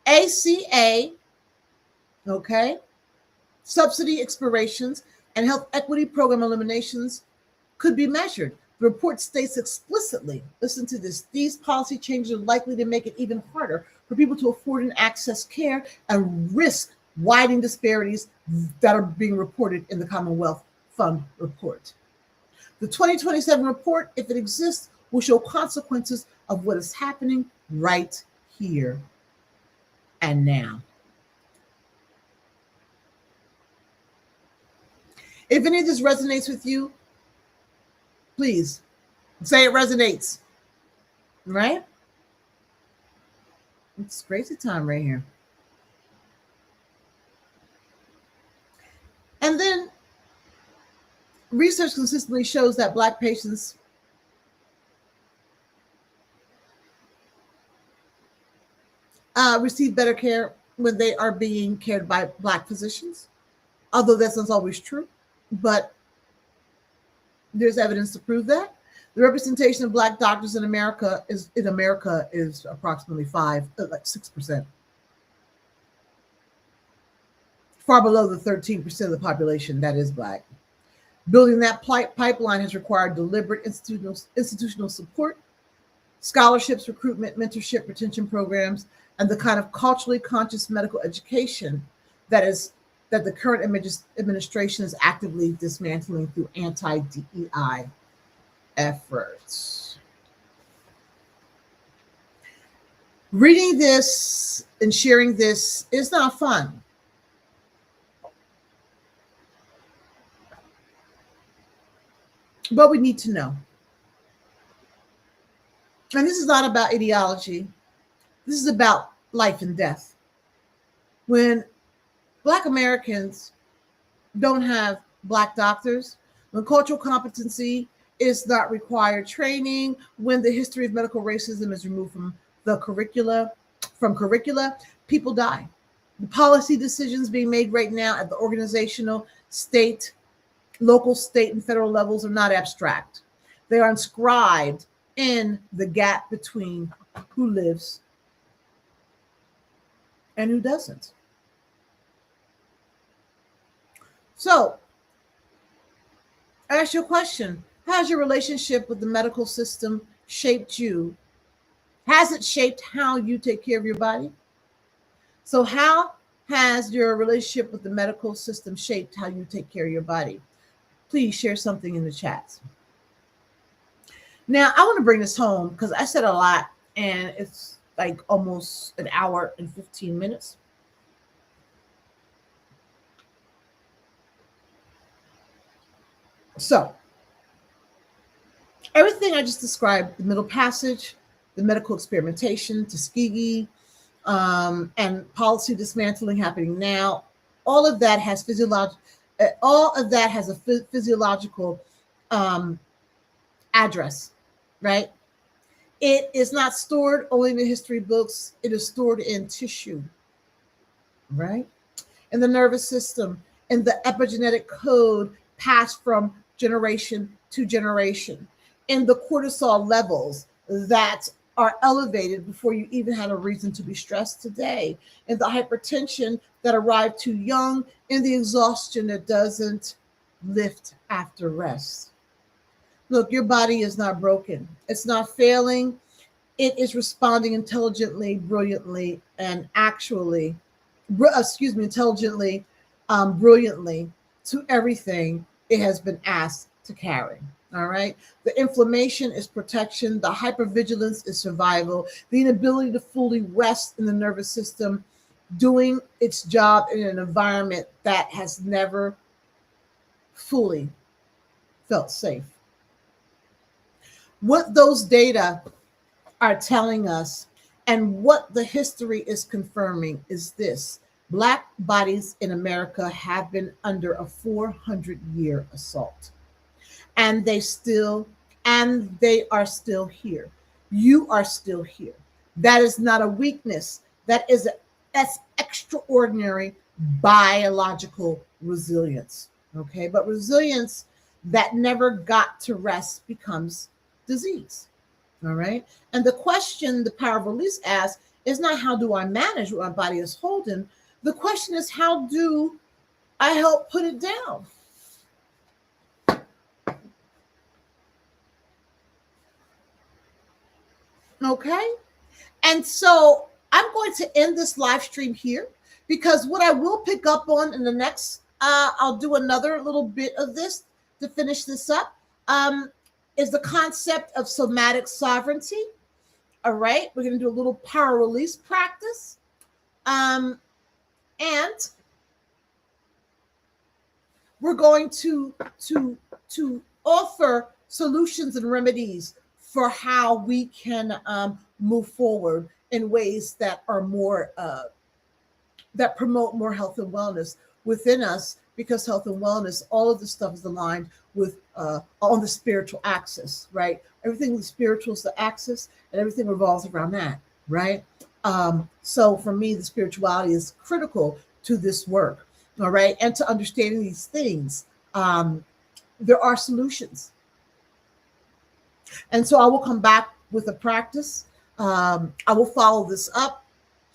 ACA, subsidy expirations and health equity program eliminations could be measured. The report states explicitly, listen to this, these policy changes are likely to make it even harder for people to afford and access care and risk widening disparities that are being reported in the Commonwealth Fund report. The 2027 report, if it exists, will show consequences of what is happening right here and now. If any of this resonates with you, please say it resonates, right? It's crazy time right here. And then research consistently shows that Black patients receive better care when they are being cared by Black physicians, although that's not always true, but there's evidence to prove that. The representation of Black doctors in America is approximately 6%, far below the 13% of the population that is Black. Building that pipeline has required deliberate institutional support, scholarships, recruitment, mentorship, retention programs, and the kind of culturally conscious medical education that is that the current administration is actively dismantling through anti-DEI efforts. Reading this and sharing this is not fun. But we need to know. And this is not about ideology. This is about life and death. When Black Americans don't have Black doctors, when cultural competency is not required training, when the history of medical racism is removed from curricula, people die. The policy decisions being made right now at the organizational, state, local, state, and federal levels are not abstract. They are inscribed in the gap between who lives and who doesn't. So, I ask you a question. How has your relationship with the medical system shaped you? Has it shaped how you take care of your body? So, how has your relationship with the medical system shaped how you take care of your body? Please share something in the chats. Now, I want to bring this home because I said a lot and it's like almost an hour and 15 minutes. So, everything I just described, the middle passage, the medical experimentation, Tuskegee, and policy dismantling happening now, all of that has a physiological address, right? It is not stored only in the history books. It is stored in tissue, right? In the nervous system, in the epigenetic code passed from generation to generation, in the cortisol levels that are elevated before you even had a reason to be stressed today, in the hypertension that arrived too young, in the exhaustion that doesn't lift after rest. Look, your body is not broken. It's not failing. It is responding intelligently, brilliantly, and intelligently, brilliantly to everything it has been asked to carry. All right. The inflammation is protection. The hypervigilance is survival. The inability to fully rest in the nervous system, doing its job in an environment that has never fully felt safe. What those data are telling us and what the history is confirming is this: Black bodies in America have been under a 400-year assault. And they are still here. You are still here. That is not a weakness. That's extraordinary biological resilience. Okay, but resilience that never got to rest becomes disease. All right. And the question the power of release asks is not how do I manage what my body is holding? The question is how do I help put it down? Okay. And so I'm going to end this live stream here because what I will pick up on in the next, I'll do another little bit of this to finish this up, is the concept of somatic sovereignty. All right. We're going to do a little power release practice. And we're going to offer solutions and remedies for how we can move forward in ways that are more that promote more health and wellness within us, because health and wellness, all of this stuff is aligned with on the spiritual axis, right? Everything with spiritual is the axis, and everything revolves around that, right? So for me, the spirituality is critical to this work, all right? And to understanding these things, there are solutions. And so I will come back with a practice. I will follow this up.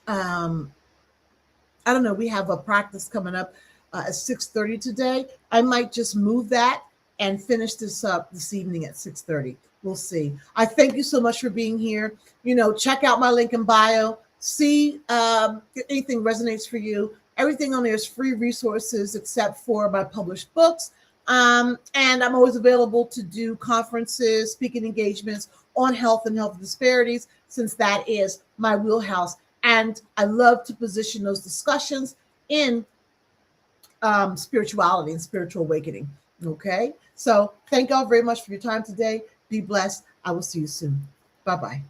I don't know, we have a practice coming up at 6:30 today. I might just move that and finish this up this evening at 6:30. We'll see. I thank you so much for being here. You know, check out my link in bio, see if anything resonates for you, Everything on there is free resources except for my published books. And I'm always available to do conferences, speaking engagements on health and health disparities, since that is my wheelhouse. And I love to position those discussions in spirituality and spiritual awakening. Okay. So thank y'all very much for your time today. Be blessed. I will see you soon. Bye-bye.